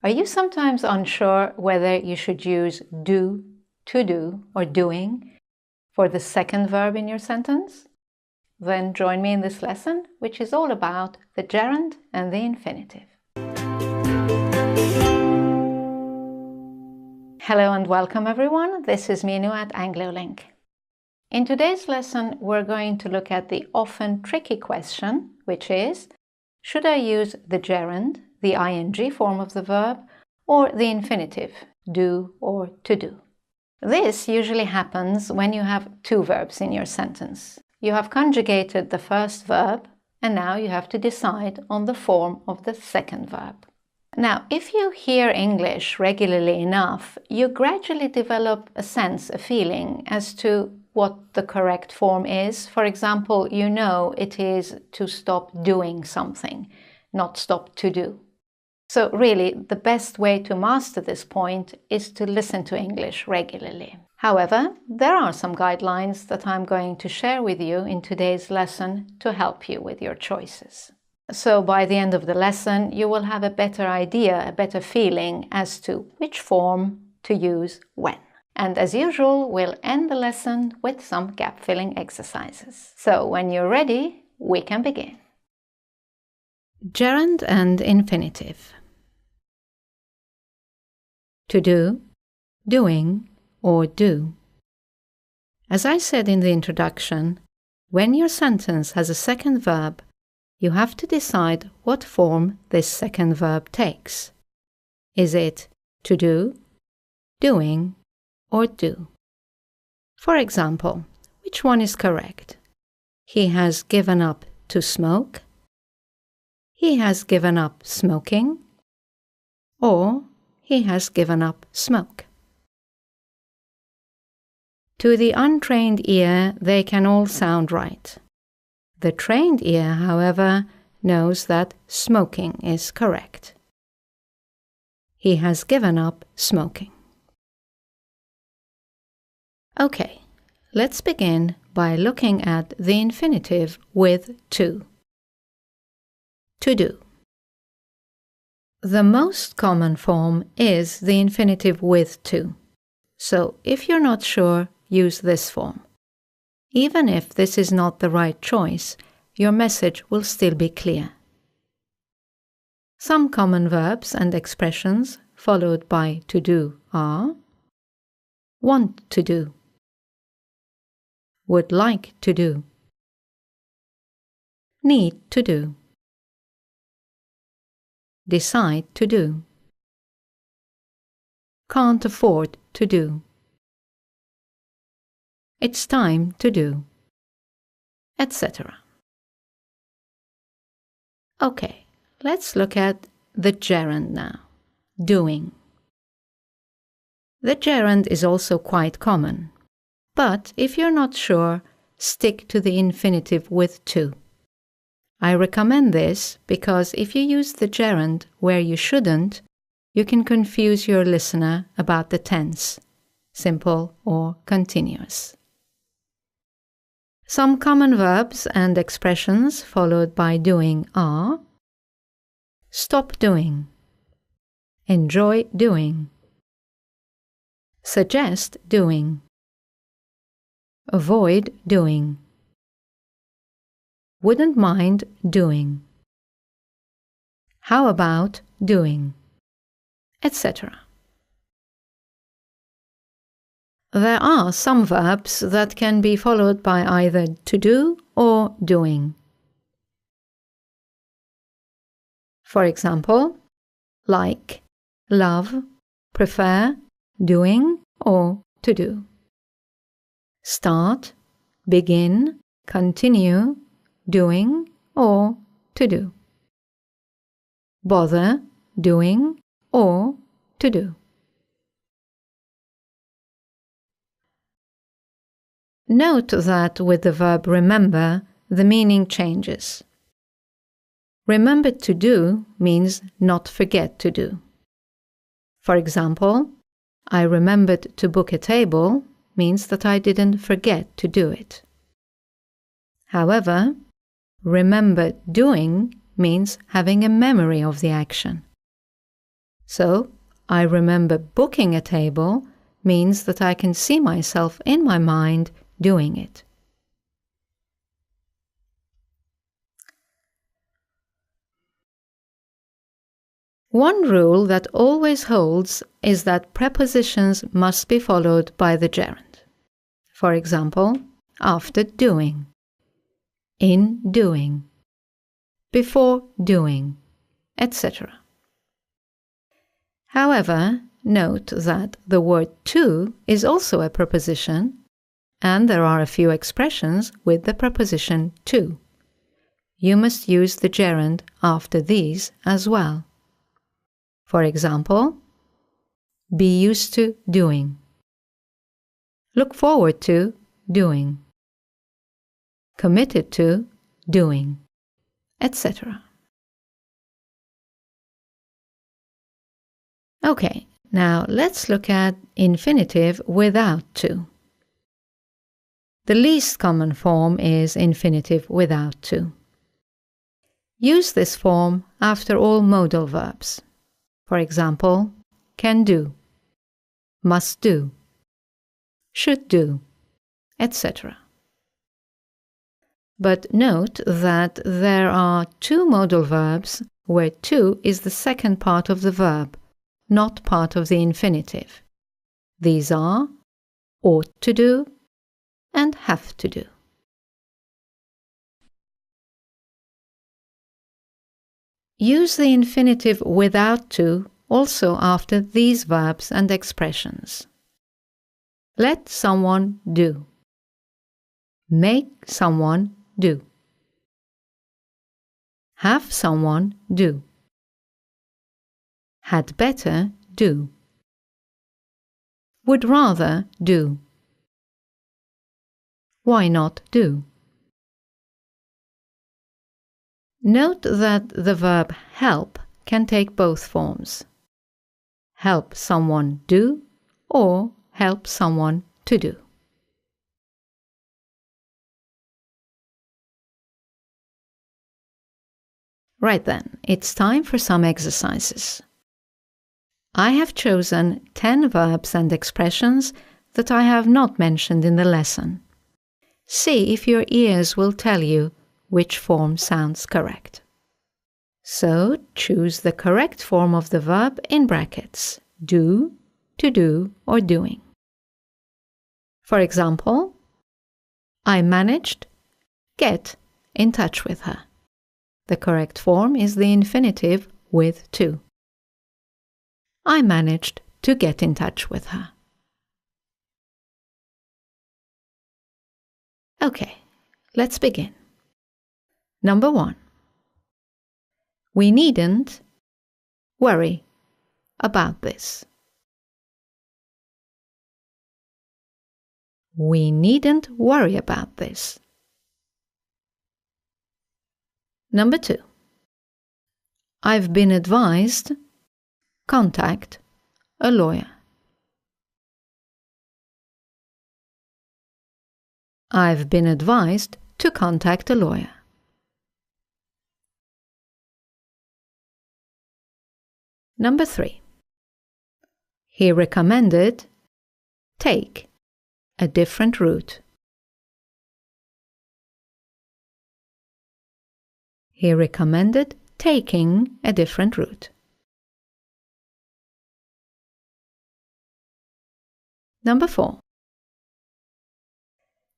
Are you sometimes unsure whether you should use do, to do, or doing for the second verb in your sentence? Then join me in this lesson, which is all about the gerund and the infinitive. Hello and welcome everyone, this is Minu at AngloLink. In today's lesson, we're going to look at the often tricky question, which is, should I use the gerund, the ing form of the verb, or the infinitive, do or to do? This usually happens when you have two verbs in your sentence. You have conjugated the first verb, and now you have to decide on the form of the second verb. Now, if you hear English regularly enough, you gradually develop a sense, a feeling as to what the correct form is. For example, you know it is to stop doing something, not stop to do. So really, the best way to master this point is to listen to English regularly. However, there are some guidelines that I'm going to share with you in today's lesson to help you with your choices. So by the end of the lesson, you will have a better idea, a better feeling as to which form to use when. And as usual, we'll end the lesson with some gap-filling exercises. So when you're ready, we can begin. Gerund and infinitive. To do, doing, or do. As I said in the introduction, when your sentence has a second verb, you have to decide what form this second verb takes. Is it to do, doing, or do? For example, which one is correct? He has given up to smoke. He has given up smoking. Or he has given up smoke. To the untrained ear, they can all sound right. The trained ear, however, knows that smoking is correct. He has given up smoking. Okay, let's begin by looking at the infinitive with to. To do. The most common form is the infinitive with to. So if you're not sure, use this form. Even if this is not the right choice, your message will still be clear. Some common verbs and expressions followed by to do are want to do, would like to do, need to do, decide to do, can't afford to do, it's time to do, etc. Okay, let's look at the gerund now. Doing. The gerund is also quite common, but if you're not sure, stick to the infinitive with to. I recommend this because if you use the gerund where you shouldn't, you can confuse your listener about the tense, simple or continuous. Some common verbs and expressions followed by doing are stop doing, enjoy doing, suggest doing, avoid doing, wouldn't mind doing, how about doing, etc. There are some verbs that can be followed by either to do or doing. For example, like, love, prefer, doing, or to do. Start, begin, continue, doing, or to do. Bother, doing, or to do. Note that with the verb remember, the meaning changes. Remember to do means not forget to do. For example, I remembered to book a table means that I didn't forget to do it. However, remember doing means having a memory of the action. So, I remember booking a table means that I can see myself in my mind doing it. One rule that always holds is that prepositions must be followed by the gerund. For example, after doing, in doing, before doing, etc. However, note that the word to is also a preposition, and there are a few expressions with the preposition to. You must use the gerund after these as well. For example, be used to doing, look forward to doing, committed to doing, etc. Okay, now let's look at infinitive without to. The least common form is infinitive without to. Use this form after all modal verbs. For example, can do, must do, should do, etc. But note that there are two modal verbs where to is the second part of the verb, not part of the infinitive. These are ought to do and have to do. Use the infinitive without to also after these verbs and expressions. Let someone do. Make someone do. Have someone do. Had better do. Would rather do. Why not do? Note that the verb help can take both forms. Help someone do or help someone to do. Right then, it's time for some exercises. I have chosen 10 verbs and expressions that I have not mentioned in the lesson. See if your ears will tell you which form sounds correct. So choose the correct form of the verb in brackets, do, to do, or doing. For example, I managed get in touch with her. The correct form is the infinitive with to. I managed to get in touch with her. Okay, let's begin. Number 1. We needn't worry about this. We needn't worry about this. Number 2. I've been advised contact a lawyer. I've been advised to contact a lawyer. Number 3. He recommended take a different route. He recommended taking a different route. Number 4.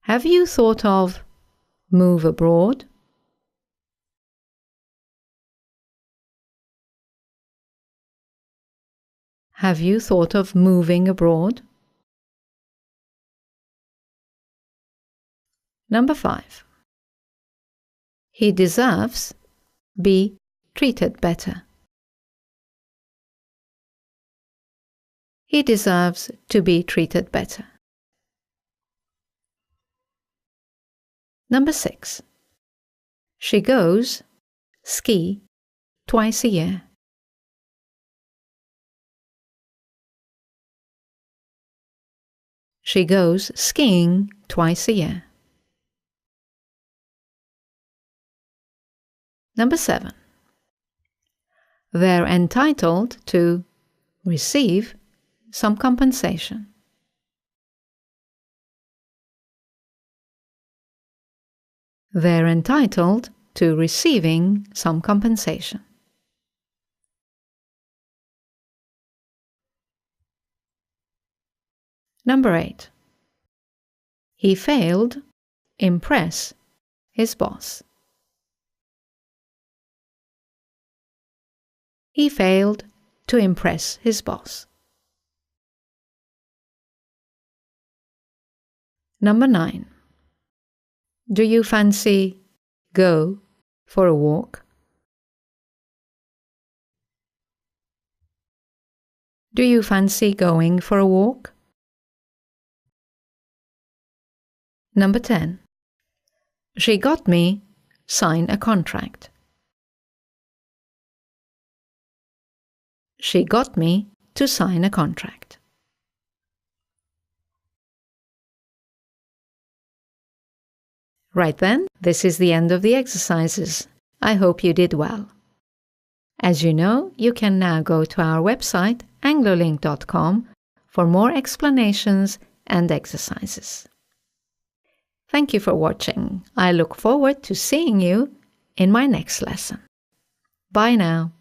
Have you thought of move abroad? Have you thought of moving abroad? Number 5. He deserves be treated better. He deserves to be treated better. Number 6. She goes ski twice a year. She goes skiing twice a year. Number 7. They're entitled to receive some compensation. They're entitled to receiving some compensation. Number 8. He failed impress his boss. He failed to impress his boss. Number 9. Do you fancy go for a walk? Do you fancy going for a walk? Number 10. She got me sign a contract. She got me to sign a contract. Right then, this is the end of the exercises. I hope you did well. As you know, you can now go to our website anglolink.com for more explanations and exercises. Thank you for watching. I look forward to seeing you in my next lesson. Bye now.